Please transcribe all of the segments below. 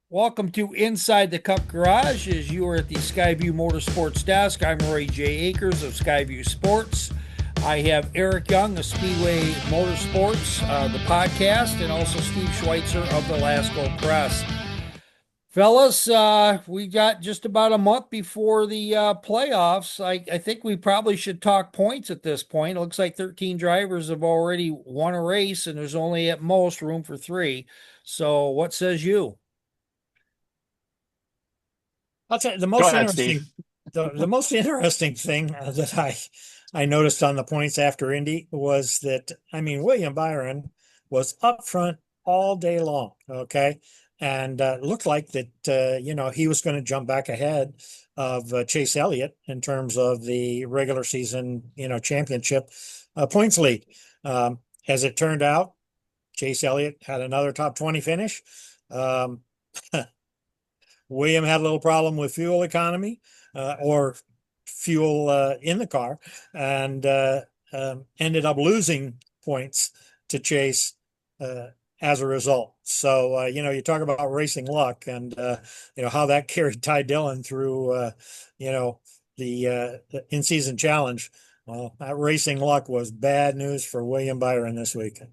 Welcome to Inside the Cup Garage. As you are at the Skyview Motorsports desk, I'm Roy J. Akers of Skyview Sports. I have Eric Young of Speedway Motorsports, the podcast, and also Steve Schweitzer of the Lasco Press. Fellas, we got just about a month before the playoffs. I think we probably should talk points at this point. It looks like 13 drivers have already won a race, and there's only at most room for three. So, what says you? I'll tell you Go ahead, Steve. the most interesting thing that I noticed on the points after Indy was that William Byron was up front all day long, okay, and looked like that he was going to jump back ahead of Chase Elliott in terms of the regular season championship points lead. As it turned out, Chase Elliott had another top 20 finish. Um, William had a little problem with fuel economy or fuel in the car and ended up losing points to Chase as a result. So, you talk about racing luck and, how that carried Ty Dillon through, the in-season challenge. Well, that racing luck was bad news for William Byron this weekend.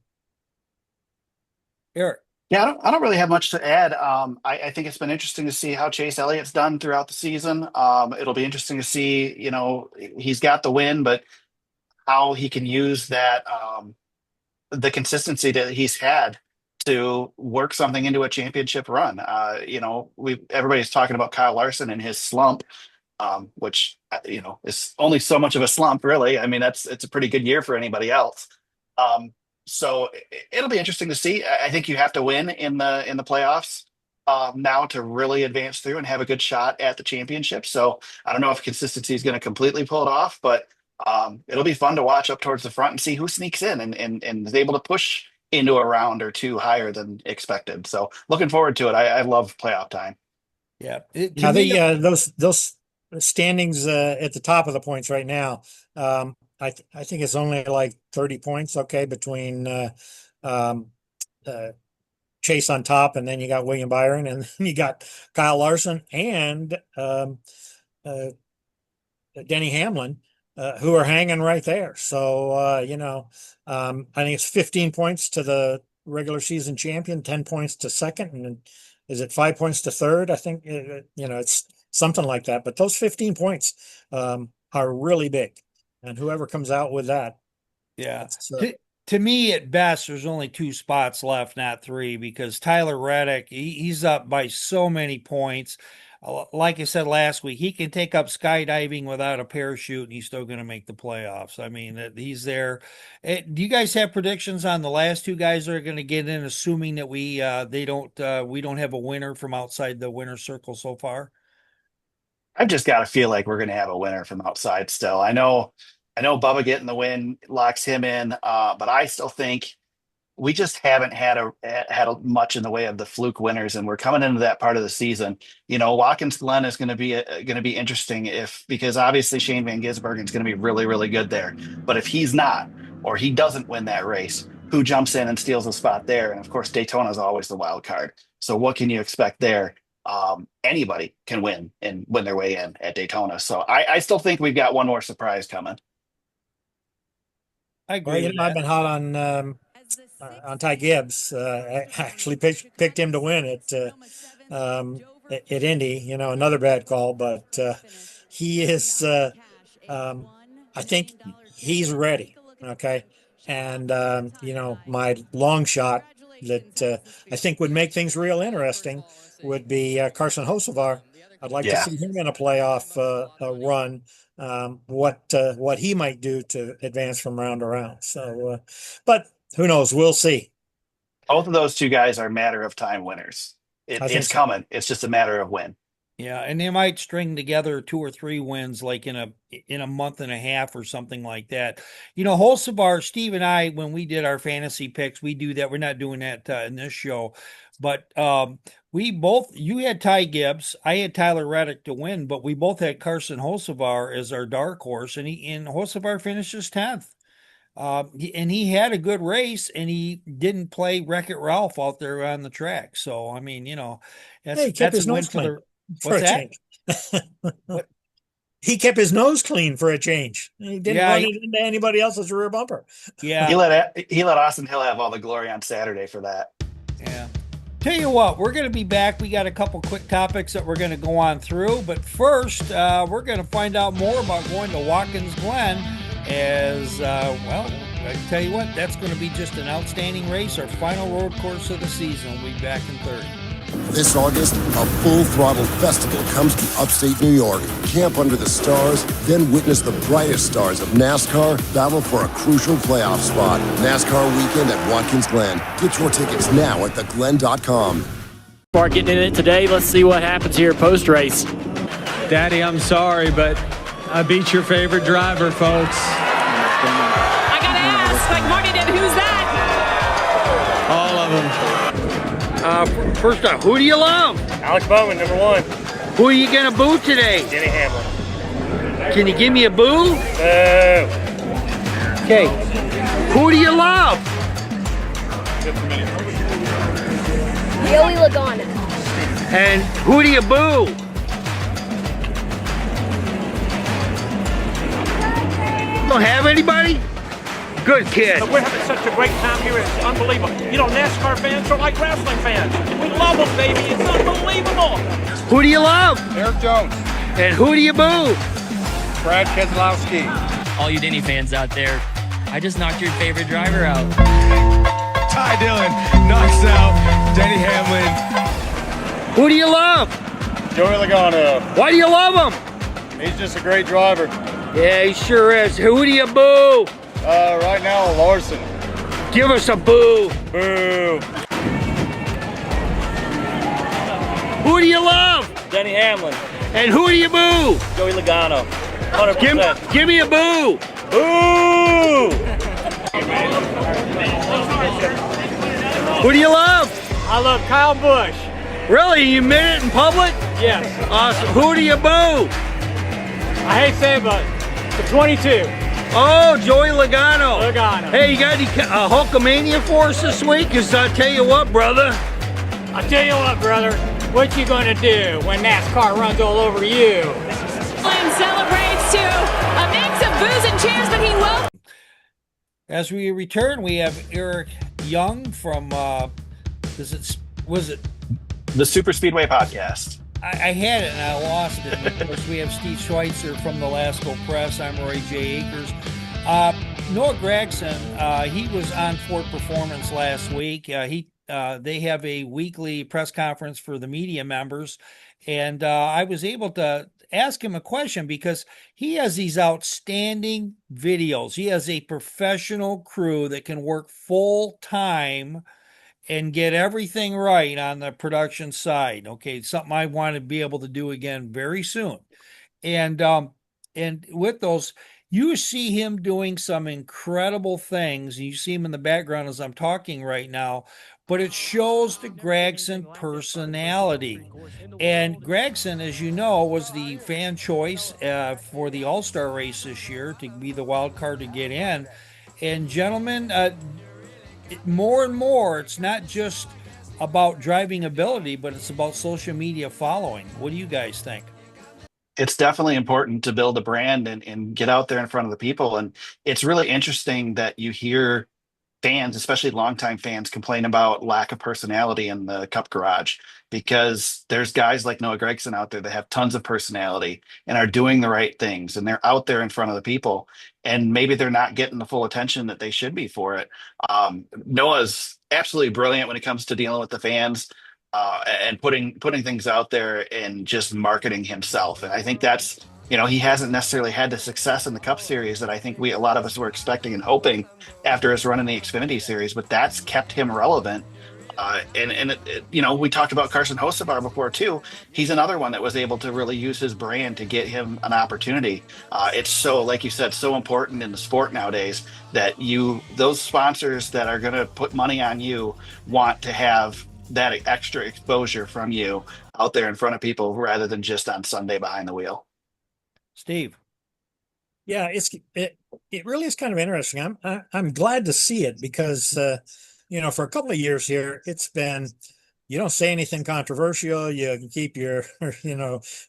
Eric. Yeah, I don't really have much to add. I think it's been interesting to see how Chase Elliott's done throughout the season. It'll be interesting to see, he's got the win, but how he can use that, the consistency that he's had to work something into a championship run. Everybody's talking about Kyle Larson and his slump, which is only so much of a slump, really. I mean, it's a pretty good year for anybody else. Um, so it'll be interesting to see. I think you have to win in the playoffs now to really advance through and have a good shot at the championship. So I don't know if consistency is going to completely pull it off, but it'll be fun to watch up towards the front and see who sneaks in and is able to push into a round or two higher than expected. So looking forward to it. I love playoff time. Yeah. To Now me, those standings at the top of the points right now. I think it's only like 30 points, okay, between um, uh, Chase on top, and then you got William Byron, and then you got Kyle Larson and uh, Denny Hamlin, who are hanging right there. So I think it's 15 points to the regular season champion, 10 points to second, and is it 5 points to third? I think it's something like that. But those 15 points are really big, and whoever comes out with that, yeah. that's To me, at best, there's only two spots left, not three, because Tyler Reddick, he's up by so many points. Like I said last week, he can take up skydiving without a parachute, and he's still going to make the playoffs. I mean, he's there. Do you guys have predictions on the last two guys that are going to get in, assuming that we don't have a winner from outside the winner circle so far? I've just got to feel like we're going to have a winner from outside still. I know Bubba getting the win locks him in, but I still think we just haven't much in the way of the fluke winners, and we're coming into that part of the season. Watkins Glen is going to be interesting if because obviously Shane Van Gisbergen is going to be really really good there, but if he's not or he doesn't win that race, who jumps in and steals a spot there? And of course Daytona is always the wild card. So what can you expect there? Anybody can win and win their way in at Daytona. So I still think we've got one more surprise coming. I well, agree with I've that. been hot on Ty Gibbs. I actually picked him to win at Indy. Another bad call, but he is. I think he's ready. Okay, and my long shot that I think would make things real interesting would be Carson Hocevar. I'd like to Yeah. see him in a playoff run. What he might do to advance from round to round. So, but who knows? We'll see. Both of those two guys are matter of time winners. I think It's so. coming. It's just a matter of when. Yeah, and they might string together two or three wins like in a month and a half or something like that. Holsevar, Steve and I, when we did our fantasy picks, we do that. We're not doing that in this show, but we both. You had Ty Gibbs, I had Tyler Reddick to win, but we both had Carson Holsevar as our dark horse, and Holsevar finishes 10th. And he had a good race, and he didn't play Wreck-It Ralph out there on the track. So I mean, Hey, he kept that's his a win nose for clean the. for What's a that? change. What? He kept his nose clean for a change. He didn't Yeah, run it into anybody else's rear bumper. yeah, He let Austin Hill have all the glory on Saturday for that. yeah. Tell you what, we're going to be back. We got a couple quick topics that we're going to go on through, but first, we're going to find out more about going to Watkins Glen. Well, I tell you what, that's going to be just an outstanding race. Our final road course of the season. We'll be back in 30. This August, a full-throttle festival comes to upstate New York. Camp under the stars, then witness the brightest stars of NASCAR battle for a crucial playoff spot. NASCAR weekend at Watkins Glen. Get your tickets now at theglen.com. Getting in it today. Let's see what happens here post-race. Daddy, I'm sorry, but I beat your favorite driver, folks. I gotta ask, like Marty did, who's that? All of them. First off, who do you love? Alex Bowman, number 1. Who are you going to boo today? Denny Hamlin. Can you give me a boo? Boo. Okay. Who do you love? Joey Logano. And who do you boo? Don't have anybody? Good kid. We're having such a great time here. It's unbelievable. NASCAR fans are like wrestling fans. We love them, baby. It's unbelievable. Who do you love? Eric Jones. And who do you boo? Brad Keselowski. All you Denny fans out there, I just knocked your favorite driver out. Ty Dillon knocks out Denny Hamlin. Who do you love? Joey Logano. Why do you love him? He's just a great driver. Yeah, he sure is. Who do you boo? Right now, Larson. Give us a boo. Boo. Who do you love? Denny Hamlin. And who do you boo? Joey Logano. 100%. Give me a boo. Boo! Who do you love? I love Kyle Busch. Really? You admit it in public? Yes. Awesome. Who do you boo? I hate saying, but the 22. Oh, Joey Logano. Logano. Hey, you got any Hulkamania for us this week? Because I tell you what, brother. I tell you what, brother. What you gonna do when NASCAR runs all over you? And celebrates to a mix of boos and cheers, but he will. As we return, we have Eric Young from, was it? The Super Speedway Podcast. I had it and I lost it. And of course, we have Steve Schweitzer from the Lasco Press. I'm Roy J. Akers. Noah Gragson, he was on Ford Performance last week. They have a weekly press conference for the media members, and I was able to ask him a question because he has these outstanding videos. He has a professional crew that can work full time and get everything right on the production side. Okay, something I want to be able to do again very soon. And with those, you see him doing some incredible things. You see him in the background as I'm talking right now, but it shows the Gragson personality. And Gragson, as you know, was the fan choice for the All-Star race this year to be the wild card to get in. And gentlemen, more and more, it's not just about driving ability, but it's about social media following. What do you guys think? It's definitely important to build a brand and get out there in front of the people. And it's really interesting that you hear fans, especially longtime fans, complain about lack of personality in the Cup Garage, because there's guys like Noah Gragson out there that have tons of personality and are doing the right things, and they're out there in front of the people, and maybe they're not getting the full attention that they should be for it. Noah's absolutely brilliant when it comes to dealing with the fans and putting things out there and just marketing himself. And I think that's, he hasn't necessarily had the success in the Cup Series that I think a lot of us were expecting and hoping after his run in the Xfinity Series, but that's kept him relevant. We talked about Carson Hocevar before too. He's another one that was able to really use his brand to get him an opportunity. It's so, like you said, so important in the sport nowadays that those sponsors that are going to put money on you want to have that extra exposure from you out there in front of people rather than just on Sunday behind the wheel. Steve. Yeah, it really is kind of interesting. I'm glad to see it because for a couple of years here, it's been you don't say anything controversial. You can keep your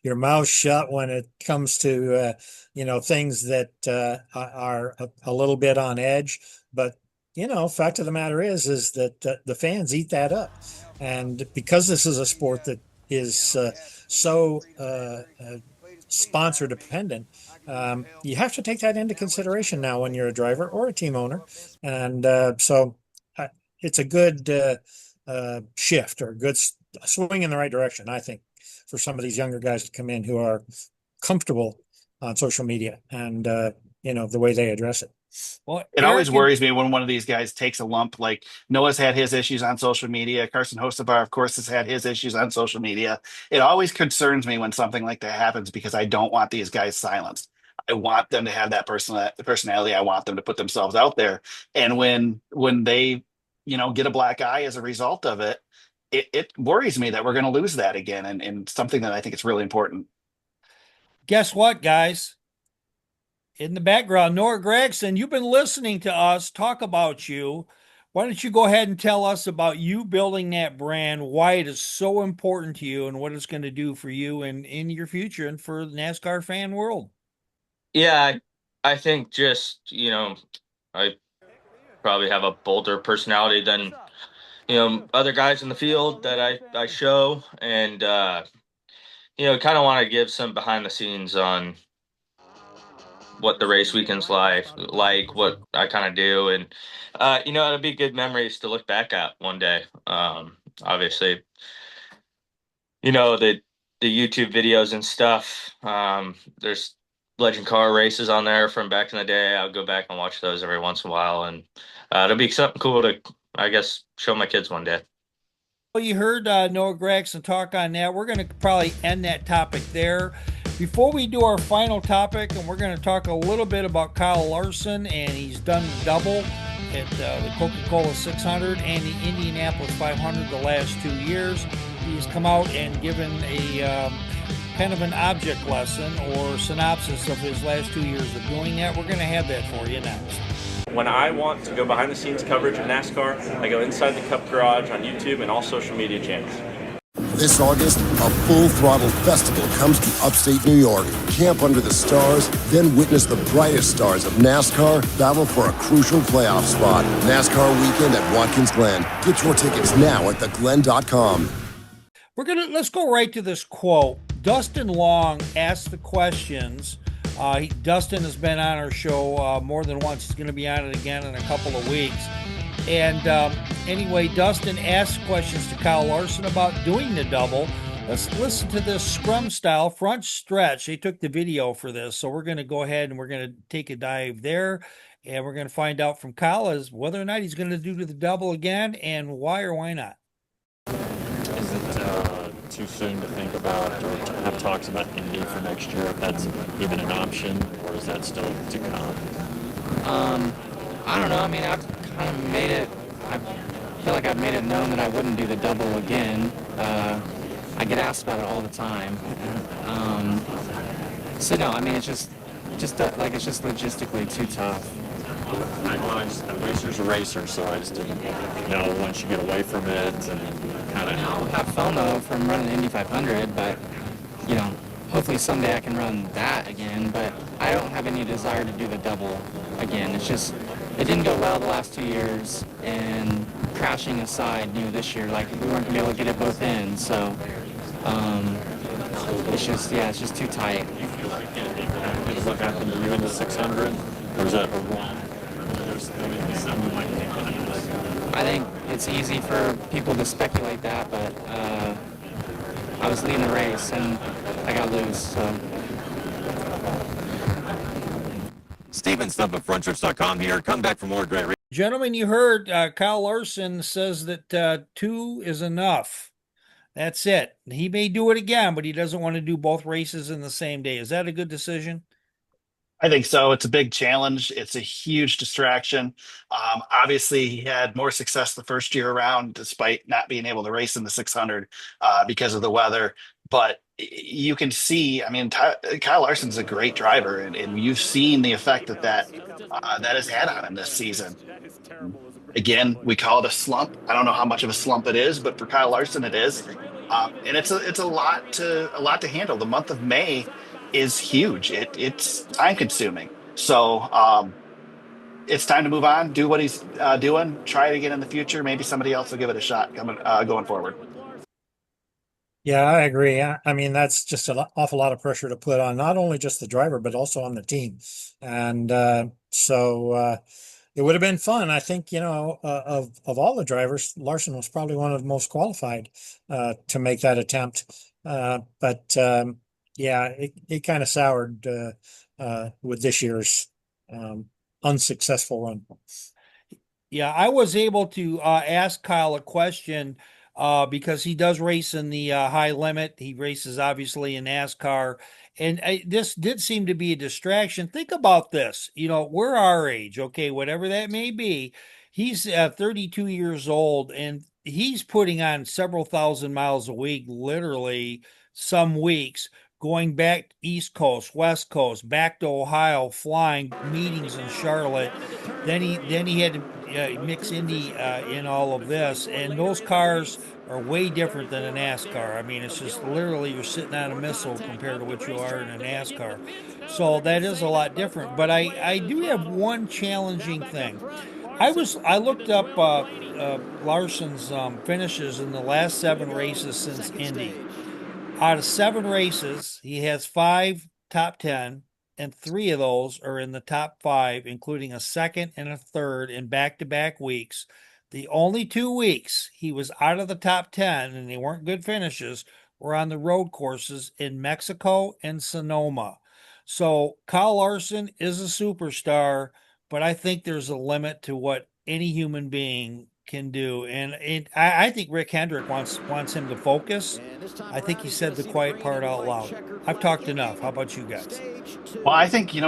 your mouth shut when it comes to things that are a little bit on edge. But fact of the matter is that the fans eat that up, and because this is a sport that is so sponsor dependent, you have to take that into consideration now when you're a driver or a team owner. And so it's a good shift or a good swing in the right direction, I think, for some of these younger guys to come in who are comfortable on social media and, the way they address it. Well, It always worries me when one of these guys takes a lump. Like Noah's had his issues on social media. Carson Hocevar, of course, has had his issues on social media. It always concerns me when something like that happens because I don't want these guys silenced. I want them to have that personality. I want them to put themselves out there. And when they, get a black eye as a result of it, it worries me that we're going to lose that again. And something that I think is really important. Guess what, guys? In the background, Noah Gragson, you've been listening to us talk about you. Why don't you go ahead and tell us about you building that brand, why it is so important to you, and what it's going to do for you and in your future and for the NASCAR fan world? Yeah, I think just, I probably have a bolder personality than, other guys in the field that I show. And, kind of want to give some behind the scenes on what the race weekend's like what I kind of do. And, it'll be good memories to look back at one day. Obviously, the YouTube videos and stuff. There's legend car races on there from back in the day. I'll go back and watch those every once in a while. And it'll be something cool to, I guess, show my kids one day. Well, you heard Noah Gragson talk on that. We're going to probably end that topic there. Before we do our final topic, and we're going to talk a little bit about Kyle Larson, and he's done double at the Coca-Cola 600 and the Indianapolis 500 the last 2 years. He's come out and given a kind of an object lesson or synopsis of his last 2 years of doing that. We're going to have that for you next. When I want to go behind the scenes coverage of NASCAR, I go inside the Cup Garage on YouTube and all social media channels. This August, a full-throttle festival comes to upstate New York. Camp under the stars, then witness the brightest stars of NASCAR battle for a crucial playoff spot. NASCAR weekend at Watkins Glen. Get your tickets now at theglen.com. Let's go right to this quote. Dustin Long asked the questions. Dustin has been on our show more than once. He's going to be on it again in a couple of weeks. And anyway, Dustin asked questions to Kyle Larson about doing the double. Let's listen to this scrum style front stretch. They took the video for this, so we're going to go ahead and we're going to take a dive there. And we're going to find out from Kyle as whether or not he's going to do the double again and why or why not. Is it too soon to think about or to have talks about Indy for next year, if that's even an option, or is that still to come? I don't know. I mean, I've kind of made it, I feel like I've made it known that I wouldn't do the double again. I get asked about it all the time. So no, I mean, it's just logistically too tough. A racer's a racer, so I just didn't know once you get away from it and kind of... I'll have FOMO from running Indy 500, but, hopefully someday I can run that again, but I don't have any desire to do the double again. It's just, it didn't go well the last 2 years, and crashing aside, this year, like, we weren't going to be able to get it both in, so, it's just too tight. What happened to you in the 600? Or is that a wrong? I think it's easy for people to speculate that, but I was leading the race and I got loose. So. Steven Stump of FrontStretch.com here. Come back for more great. Gentlemen, you heard Kyle Larson says that 2 is enough. That's it. He may do it again, but he doesn't want to do both races in the same day. Is that a good decision? I think so. It's a big challenge. It's a huge distraction. Obviously, he had more success the first year around, despite not being able to race in the 600 because of the weather. But you can see, I mean, Kyle Larson's a great driver, and you've seen the effect that has had on him this season. Again, we call it a slump. I don't know how much of a slump it is, but for Kyle Larson, it is. And it's a lot to handle. The month of May is huge. It's time consuming. So it's time to move on, do what he's doing, try it again in the future. Maybe somebody else will give it a shot going forward. Yeah, I agree. I mean, that's just an awful lot of pressure to put on not only just the driver, but also on the team. And it would have been fun. I think, of all the drivers, Larson was probably one of the most qualified to make that attempt. But yeah, it kind of soured with this year's unsuccessful run. Yeah, I was able to ask Kyle a question because he does race in the high limit. He races obviously in NASCAR, and this did seem to be a distraction. Think about this. We're our age, okay, whatever that may be. He's 32 years old, and he's putting on several thousand miles a week, literally some weeks. Going back East Coast, West Coast, back to Ohio, flying meetings in Charlotte. Then he had to mix Indy in all of this, and those cars are way different than a NASCAR. I mean, it's just literally you're sitting on a missile compared to what you are in a NASCAR. So that is a lot different. But I do have one challenging thing. I looked up Larson's finishes in the last 7 races since Indy. Out of 7 races, he has 5 top 10, and 3 of those are in the top 5, including a second and a third in back-to-back weeks. The only 2 weeks he was out of the top 10, and they weren't good finishes, were on the road courses in Mexico and Sonoma. So Kyle Larson is a superstar, but I think there's a limit to what any human being can do. And I think Rick Hendrick wants him to focus. I think he said the quiet part out loud. I've talked enough. How about you guys? Well, I think he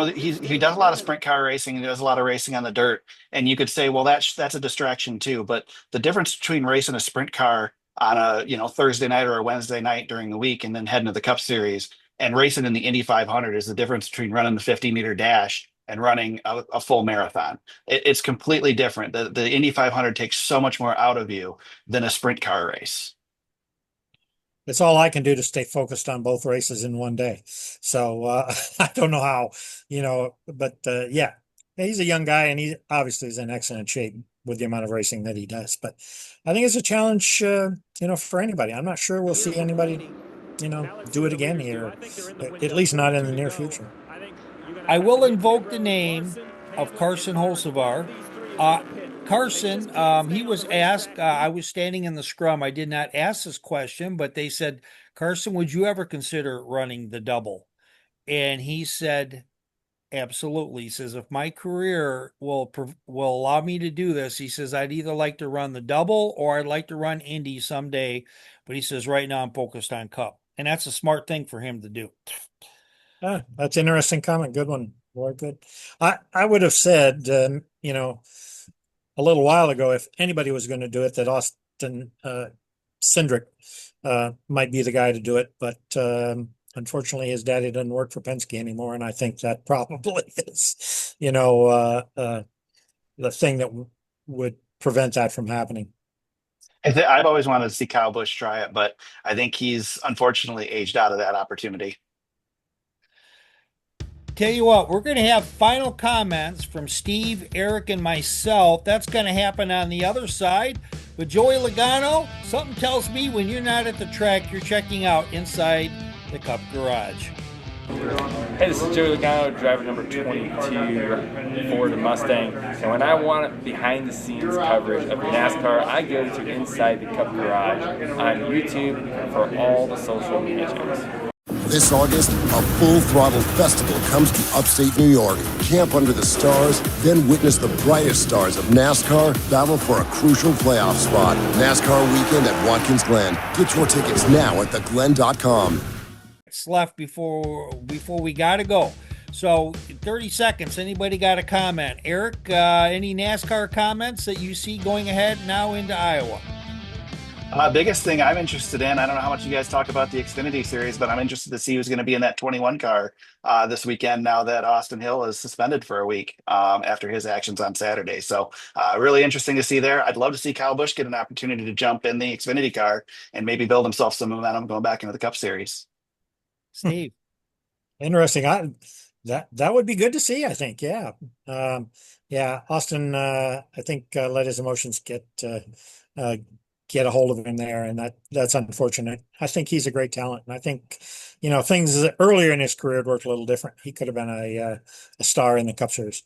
does a lot of sprint car racing. He does a lot of racing on the dirt, and you could say, well, that's a distraction too. But the difference between racing a sprint car on a Thursday night or a Wednesday night during the week, and then heading to the Cup Series and racing in the Indy 500 is the difference between running the 50-meter dash and running a full marathon. It's completely different. The Indy 500 takes so much more out of you than a sprint car race. It's all I can do to stay focused on both races in one day. So I don't know how, but yeah, he's a young guy and he obviously is in excellent shape with the amount of racing that he does. But I think it's a challenge, for anybody. I'm not sure we'll see anybody, do it again here, at least not in the near future. I will invoke the name of Carson Hocevar. Carson, he was asked, I was standing in the scrum. I did not ask this question, but they said, Carson, would you ever consider running the double? And he said, absolutely. He says, if my career will allow me to do this, he says, I'd either like to run the double or I'd like to run Indy someday. But he says, right now I'm focused on Cup. And that's a smart thing for him to do. That's an interesting comment. Good one. Boy, good. I would have said, a little while ago, if anybody was going to do it, that Austin Cindric might be the guy to do it. But unfortunately, his daddy doesn't work for Penske anymore. And I think that probably is, the thing that would prevent that from happening. I've always wanted to see Kyle Busch try it, but I think he's unfortunately aged out of that opportunity. Tell you what, we're going to have final comments from Steve, Eric, and myself. That's going to happen on the other side. But Joey Logano, something tells me when you're not at the track, you're checking out inside the Cup Garage. Hey, this is Joey Logano, driver number 22 Ford Mustang. And when I want behind-the-scenes coverage of NASCAR, I go to Inside the Cup Garage on YouTube for all the social media channels. This August, a full-throttle festival comes to upstate New York. Camp under the stars, then witness the brightest stars of NASCAR battle for a crucial playoff spot. NASCAR weekend at Watkins Glen. Get your tickets now at theglen.com. It's left before we got to go. So 30 seconds. Anybody got a comment? Eric, any NASCAR comments that you see going ahead now into Iowa? Biggest thing I'm interested in, I don't know how much you guys talk about the Xfinity series, but I'm interested to see who's going to be in that 21 car this weekend now that Austin Hill is suspended for a week after his actions on Saturday. So really interesting to see there. I'd love to see Kyle Busch get an opportunity to jump in the Xfinity car and maybe build himself some momentum going back into the Cup Series. Steve. Interesting. That would be good to see, I think. Yeah. Yeah. Austin, I think, let his emotions get a hold of him there. And that's unfortunate. I think he's a great talent. And I think, things earlier in his career worked a little different. He could have been a star in the Cup Series.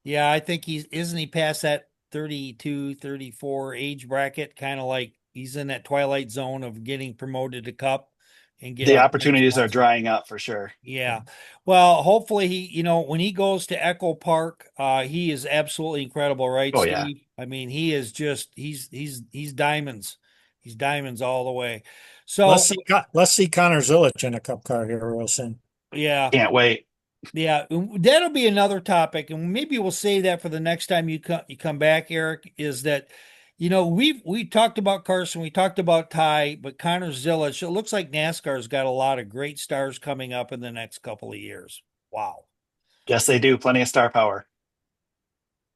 Yeah, I think isn't he past that 32, 34 age bracket, kind of like he's in that twilight zone of getting promoted to Cup and The opportunities are drying up for sure. Yeah. Well, hopefully when he goes to Echo Park, he is absolutely incredible, right, Oh, Steve? yeah. I mean, he is just he's diamonds. He's diamonds all the way. So let's see Connor Zilic in a Cup car here real soon. Yeah. Can't wait. Yeah, that'll be another topic, and maybe we'll save that for the next time you come back, Eric. Is that, we talked about Carson, we talked about Ty, but Connor Zilic. It looks like NASCAR's got a lot of great stars coming up in the next couple of years. Wow. Yes, they do. Plenty of star power.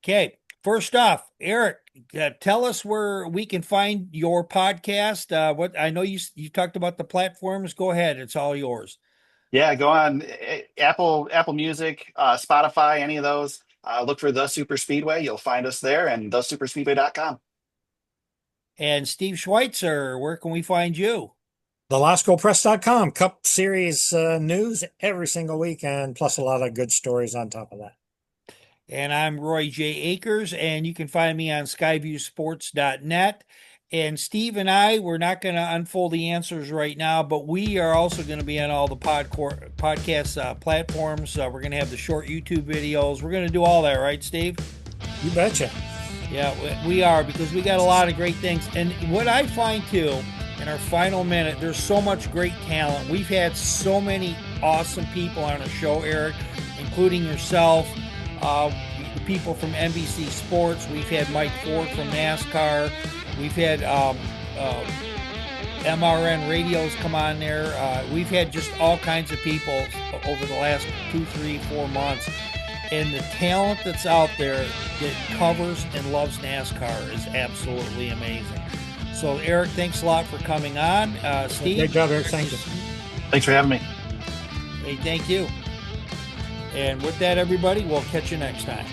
Okay, first off, Eric, tell us where we can find your podcast. What I know you talked about the platforms. Go ahead, it's all yours. Yeah, go on Apple Music, Spotify, any of those. Look for The Super Speedway. You'll find us there, and thesuperspeedway.com. And Steve Schweitzer, where can we find you? TheLascoPress.com, Cup Series news every single weekend, plus a lot of good stories on top of that. And I'm Roy J. Akers, and you can find me on skyviewsports.net. And Steve and I, we're not going to unfold the answers right now, but we are also going to be on all the podcast platforms. We're going to have the short YouTube videos. We're going to do all that, right, Steve? You betcha. Yeah, we are, because we got a lot of great things. And what I find, too, in our final minute, there's so much great talent. We've had so many awesome people on our show, Eric, including yourself, people from NBC Sports. We've had Mike Ford from NASCAR. We've had MRN radios come on there. We've had just all kinds of people over the last 2, 3, 4 months. And the talent that's out there that covers and loves NASCAR is absolutely amazing. So, Eric, thanks a lot for coming on. Steve? Great job, Eric. Thank you. Thanks for having me. Hey, thank you. And with that, everybody, we'll catch you next time.